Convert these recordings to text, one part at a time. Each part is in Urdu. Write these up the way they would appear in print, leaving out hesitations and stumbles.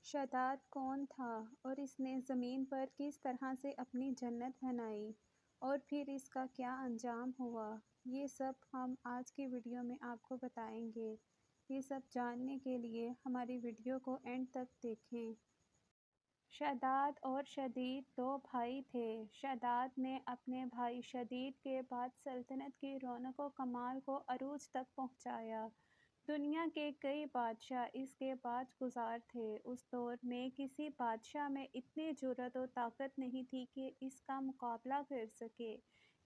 شداد کون تھا اور اس نے زمین پر کس طرح سے اپنی جنت بنائی اور پھر اس کا کیا انجام ہوا، یہ سب ہم آج کی ویڈیو میں آپ کو بتائیں گے۔ یہ سب جاننے کے لیے ہماری ویڈیو کو اینڈ تک دیکھیں۔ شداد اور شدید دو بھائی تھے۔ شداد نے اپنے بھائی شدید کے بعد سلطنت کی رونق و کمال کو عروج تک پہنچایا۔ دنیا کے کئی بادشاہ اس کے بعد گزار تھے۔ اس دور میں کسی بادشاہ میں اتنی جرأت و طاقت نہیں تھی کہ اس کا مقابلہ کر سکے۔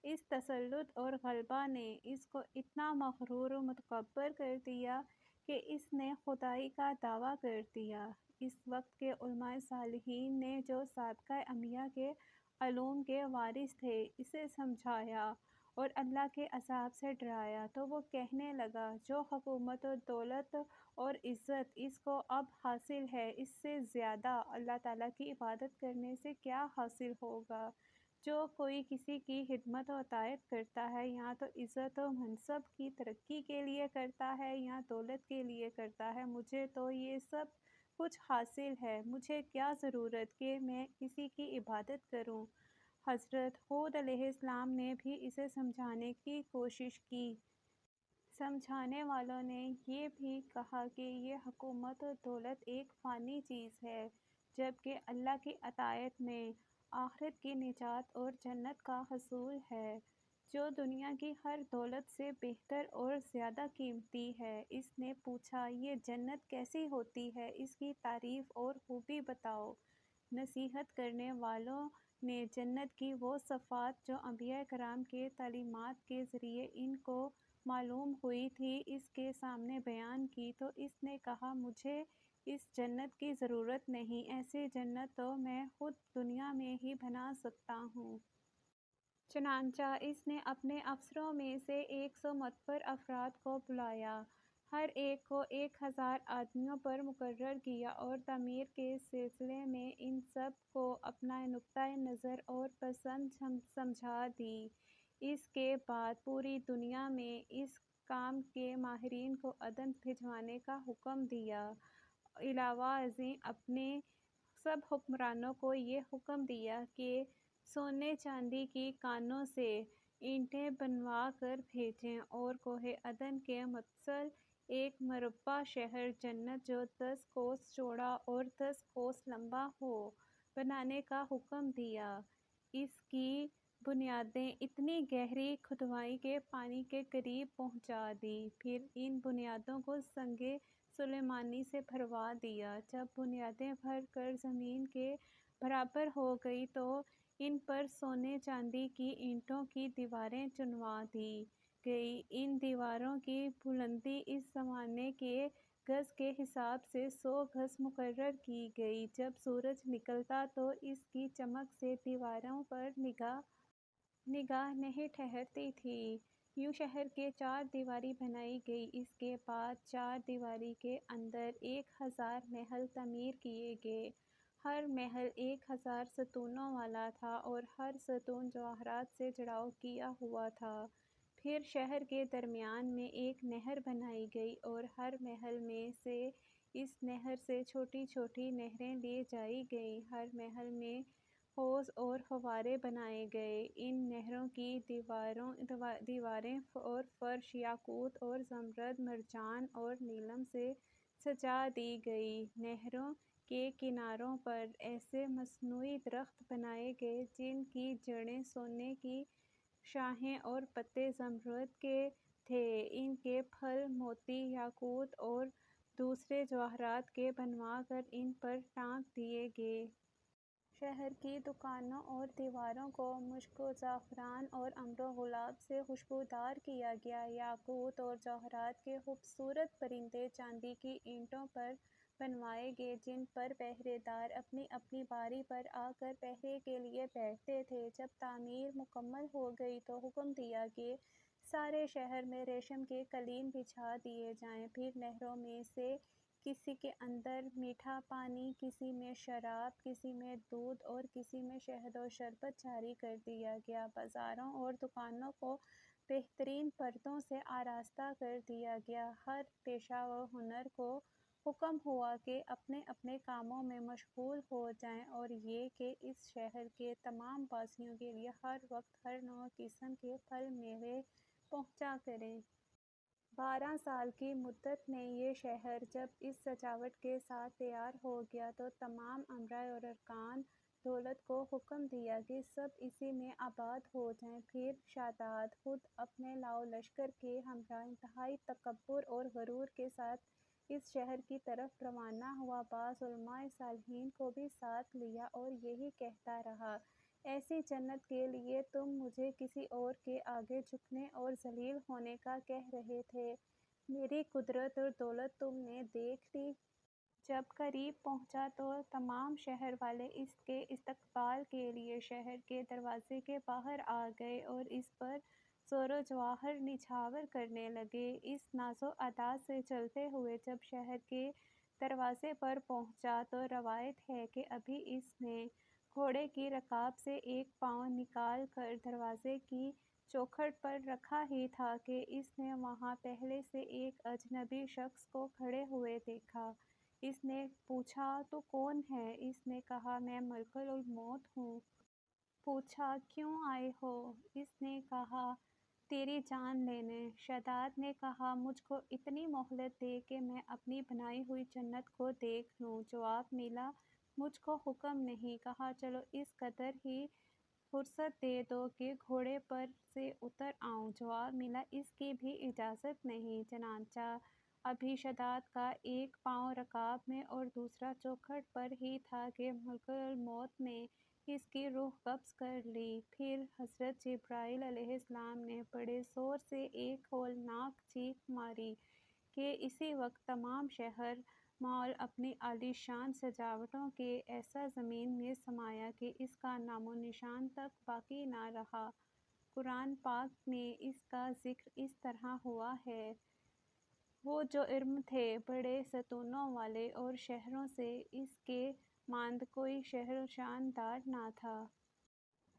اس تسلط اور غلبہ نے اس کو اتنا مغرور و متکبر کر دیا کہ اس نے خدائی کا دعویٰ کر دیا۔ اس وقت کے علماء صالحین نے جو سابقہ انبیاء کے علوم کے وارث تھے اسے سمجھایا اور اللہ کے عذاب سے ڈرایا تو وہ کہنے لگا، جو حکومت و دولت اور عزت اس کو اب حاصل ہے اس سے زیادہ اللہ تعالیٰ کی عبادت کرنے سے کیا حاصل ہوگا۔ جو کوئی کسی کی خدمت و اطاعت کرتا ہے یا تو عزت و منصب کی ترقی کے لیے کرتا ہے یا دولت کے لیے کرتا ہے، مجھے تو یہ سب کچھ حاصل ہے، مجھے کیا ضرورت کہ میں کسی کی عبادت کروں۔ حضرت ہود علیہ السلام نے بھی اسے سمجھانے کی کوشش کی۔ سمجھانے والوں نے یہ بھی کہا کہ یہ حکومت و دولت ایک فانی چیز ہے، جبکہ اللہ کی اطاعت میں آخرت کی نجات اور جنت کا حصول ہے، جو دنیا کی ہر دولت سے بہتر اور زیادہ قیمتی ہے۔ اس نے پوچھا، یہ جنت کیسی ہوتی ہے، اس کی تعریف اور خوبی بتاؤ۔ نصیحت کرنے والوں نے جنت کی وہ صفات جو انبیاء کرام کے تعلیمات کے ذریعے ان کو معلوم ہوئی تھی اس کے سامنے بیان کی تو اس نے کہا، مجھے اس جنت کی ضرورت نہیں، ایسی جنت تو میں خود دنیا میں ہی بنا سکتا ہوں۔ چنانچہ اس نے اپنے افسروں میں سے 100 معتبر افراد کو بلایا، ہر ایک کو 1000 آدمیوں پر مقرر کیا اور تعمیر کے سلسلے میں ان سب کو اپنا نقطۂ نظر اور پسند سمجھا دی۔ اس کے بعد پوری دنیا میں اس کام کے ماہرین کو عدن بھجوانے کا حکم دیا۔ علاوہ ازیں اپنے سب حکمرانوں کو یہ حکم دیا کہ سونے چاندی کی کانوں سے اینٹیں بنوا کر بھیجیں اور کوہ عدن کے متصل ایک مربع شہر جنت جو 10 کوس چوڑا اور 10 کوس لمبا ہو، بنانے کا حکم دیا۔ اس کی بنیادیں اتنی گہری کھدوائی کہ پانی کے قریب پہنچا دی، پھر ان بنیادوں کو سنگ سلیمانی سے بھروا دیا۔ جب بنیادیں بھر کر زمین کے برابر ہو گئی تو ان پر سونے چاندی کی اینٹوں کی دیواریں چنوا دی گئی۔ ان دیواروں کی بلندی اس زمانے کے گز کے حساب سے 100 گز مقرر کی گئی۔ جب سورج نکلتا تو اس کی چمک سے دیواروں پر نگاہ نہیں ٹھہرتی تھی۔ یوں شہر کی 4 دیواری بنائی گئی۔ اس کے بعد 4 دیواری کے اندر 1000 محل تعمیر کیے گئے۔ ہر محل 1000 ستونوں والا تھا اور ہر ستون جواہرات سے جڑاؤ کیا ہوا تھا۔ پھر شہر کے درمیان میں ایک نہر بنائی گئی اور ہر محل میں سے اس نہر سے چھوٹی چھوٹی نہریں لے جائی گئیں۔ ہر محل میں حوض اور فوارے بنائے گئے۔ ان نہروں کی دیواریں اور فرش یاقوت اور زمرد، مرجان اور نیلم سے سجا دی گئی۔ نہروں کے کناروں پر ایسے مصنوعی درخت بنائے گئے جن کی جڑیں سونے کی، شاخیں اور پتے زمرد کے تھے۔ ان کے پھل موتی، یاقوت اور دوسرے جواہرات کے بنوا کر ان پر ٹانک دیے گئے۔ شہر کی دکانوں اور دیواروں کو مشک و زعفران اور امر و گلاب سے خوشبودار کیا گیا۔ یاقوت اور جواہرات کے خوبصورت پرندے چاندی کی اینٹوں پر بنوائے گئے جن پر پہرے دار اپنی اپنی باری پر آ کر پہرے کے لیے بیٹھتے تھے۔ جب تعمیر مکمل ہو گئی تو حکم دیا کہ سارے شہر میں ریشم کے قالین بچھا دیے جائیں۔ پھر نہروں میں سے کسی کے اندر میٹھا پانی، کسی میں شراب، کسی میں دودھ اور کسی میں شہد و شربت جاری کر دیا گیا۔ بازاروں اور دکانوں کو بہترین پردوں سے آراستہ کر دیا گیا۔ ہر پیشہ و ہنر کو حکم ہوا کہ اپنے اپنے کاموں میں مشغول ہو جائیں اور یہ کہ اس شہر کے تمام باسیوں کے لیے ہر وقت ہر نوع قسم کے پھل میوے پہنچا کریں۔ 12 سال کی مدت میں یہ شہر جب اس سجاوٹ کے ساتھ تیار ہو گیا تو تمام امراء اور ارکان دولت کو حکم دیا کہ سب اسی میں آباد ہو جائیں۔ پھر شاداد خود اپنے لاؤ لشکر کے ہمراہ انتہائی تکبر اور غرور کے ساتھ اس شہر کی طرف روانہ ہوا۔ بعض علماء صالحین کو بھی ساتھ لیا اور یہی کہتا رہا، ایسی جنت کے لیے تم مجھے کسی اور کے آگے جھکنے اور ذلیل ہونے کا کہہ رہے تھے، میری قدرت اور دولت تم نے دیکھ لی۔ جب قریب پہنچا تو تمام شہر والے اس کے استقبال کے لیے شہر کے دروازے کے باہر آ گئے اور اس پر زور و جواہر نچھاور کرنے لگے۔ اس ناز و ادا سے چلتے ہوئے جب شہر کے دروازے پر پہنچا تو روایت ہے کہ ابھی اس نے گھوڑے کی رکاب سے ایک پاؤں نکال کر دروازے کی چوکھٹ پر رکھا ہی تھا کہ اس نے وہاں پہلے سے ایک اجنبی شخص کو کھڑے ہوئے دیکھا۔ اس نے پوچھا، تو کون ہے؟ اس نے کہا، میں ملک الموت ہوں۔ پوچھا، کیوں آئے ہو؟ اس نے کہا، تیری جان لینے۔ شداد نے کہا، مجھ کو اتنی مہلت دے کہ میں اپنی بنائی ہوئی جنت کو دیکھ لوں۔ جواب ملا، مجھ کو حکم نہیں۔ کہا، چلو اس قدر ہی فرصت دے دو کہ گھوڑے پر سے اتر آؤں۔ جواب ملا، اس کی بھی اجازت نہیں۔ چنانچہ ابھی شداد کا ایک پاؤں رکاب میں اور دوسرا چوکھٹ پر ہی تھا کہ ملک الموت نے اس کی روح قبض کر لی۔ پھر حضرت جبرائیل علیہ السلام نے بڑے زور سے ایک ہولناک چیخ ماری کہ اسی وقت تمام شہر مال اپنی عالی شان سجاوٹوں کے ایسا زمین میں سمایا کہ اس کا نام و نشان تک باقی نہ رہا۔ قرآن پاک میں اس کا ذکر اس طرح ہوا ہے، وہ جو ارم تھے بڑے ستونوں والے اور شہروں سے اس کے ماند کوئی شہر شاندار نہ تھا۔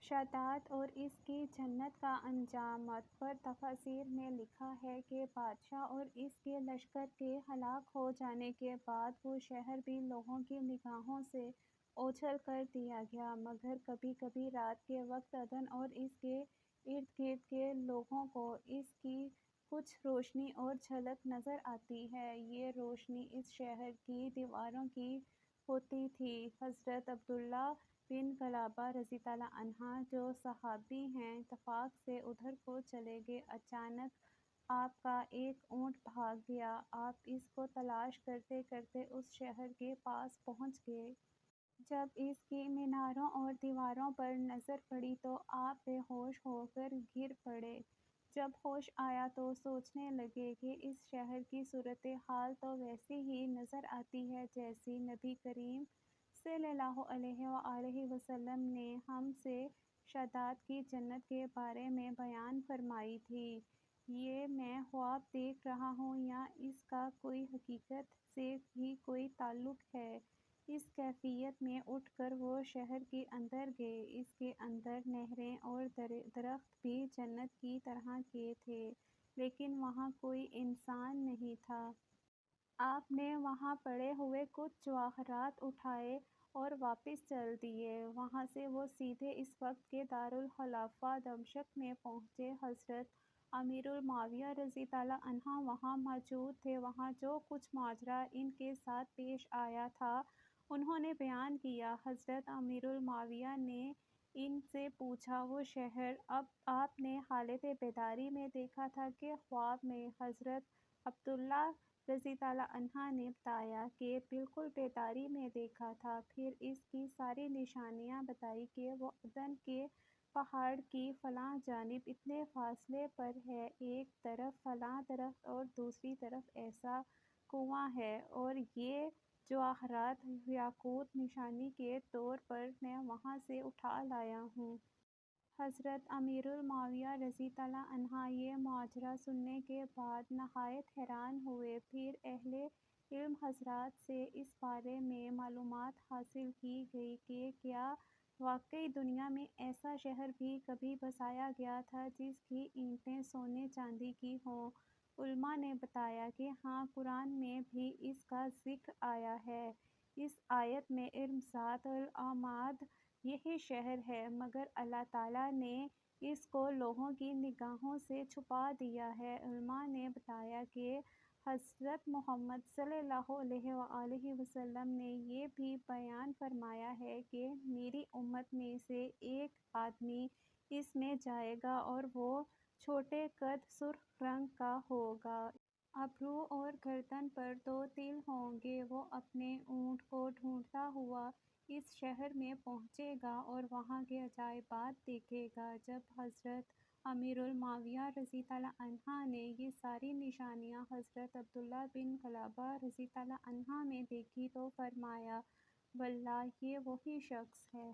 شداد اور اس کی جنت کا انجام مت پر تفاسیر میں لکھا ہے کہ بادشاہ اور اس کے لشکر کے ہلاک ہو جانے کے بعد وہ شہر بھی لوگوں کی نگاہوں سے اوجھل کر دیا گیا، مگر کبھی کبھی رات کے وقت عدن اور اس کے ارد گرد کے لوگوں کو اس کی کچھ روشنی اور جھلک نظر آتی ہے۔ یہ روشنی اس شہر کی دیواروں کی ہوتی تھی۔ حضرت عبداللہ بن کلابہ رضی اللہ عنہ جو صحابی ہیں اتفاق سے ادھر کو چلے گئے۔ اچانک آپ کا ایک اونٹ بھاگ گیا۔ آپ اس کو تلاش کرتے کرتے اس شہر کے پاس پہنچ گئے۔ جب اس کی میناروں اور دیواروں پر نظر پڑی تو آپ بے ہوش ہو کر گر پڑے۔ جب ہوش آیا تو سوچنے لگے کہ اس شہر کی صورتحال تو ویسی ہی نظر آتی ہے جیسی نبی کریم صلی اللہ علیہ وآلہ وسلم نے ہم سے شداد کی جنت کے بارے میں بیان فرمائی تھی۔ یہ میں خواب دیکھ رہا ہوں یا اس کا کوئی حقیقت سے بھی کوئی تعلق ہے؟ اس کیفیت میں اٹھ کر وہ شہر کے اندر گئے۔ اس کے اندر نہریں اور درخت بھی جنت کی طرح کے تھے، لیکن وہاں کوئی انسان نہیں تھا۔ آپ نے وہاں پڑے ہوئے کچھ جواہرات اٹھائے اور واپس چل دیے۔ وہاں سے وہ سیدھے اس وقت کے دارالخلافہ دمشق میں پہنچے۔ حضرت امیر المعاویہ رضی اللہ عنہ وہاں موجود تھے۔ وہاں جو کچھ ماجرا ان کے ساتھ پیش آیا تھا انہوں نے بیان کیا۔ حضرت امیر المعاویہ نے ان سے پوچھا، وہ شہر اب آپ نے حالت بیداری میں دیکھا تھا کہ خواب میں؟ حضرت عبداللہ رضی اللہ عنہ نے بتایا کہ بالکل بیداری میں دیکھا تھا۔ پھر اس کی ساری نشانیاں بتائیں کہ وہ عدن کے پہاڑ کی فلاں جانب اتنے فاصلے پر ہے، ایک طرف فلاں درخت اور دوسری طرف ایسا کنواں ہے، اور یہ جواہرات یاقوت نشانی کے طور پر میں وہاں سے اٹھا لایا ہوں۔ حضرت امیر المعاویہ رضی اللہ عنہ یہ ماجرا سننے کے بعد نہایت حیران ہوئے۔ پھر اہل علم حضرات سے اس بارے میں معلومات حاصل کی گئی کہ کیا واقعی دنیا میں ایسا شہر بھی کبھی بسایا گیا تھا جس کی اینٹیں سونے چاندی کی ہوں۔ علماء نے بتایا کہ ہاں، قرآن میں بھی اس کا ذکر آیا ہے۔ اس آیت میں ارمسات العماد یہی شہر ہے، مگر اللہ تعالیٰ نے اس کو لوگوں کی نگاہوں سے چھپا دیا ہے۔ علماء نے بتایا کہ حضرت محمد صلی اللہ علیہ وآلہ وسلم نے یہ بھی بیان فرمایا ہے کہ میری امت میں سے ایک آدمی اس میں جائے گا اور وہ چھوٹے قد، سرخ رنگ کا ہوگا۔ ابرو اور گردن پر 2 تل ہوں گے۔ وہ اپنے اونٹ کو ڈھونڈتا ہوا اس شہر میں پہنچے گا اور وہاں کے عجائبات دیکھے گا۔ جب حضرت امیر المعاویہ رضی اللہ عنہ نے یہ ساری نشانیاں حضرت عبداللہ بن قلابہ رضی اللہ عنہ میں دیکھی تو فرمایا، واللہ یہ وہی شخص ہے۔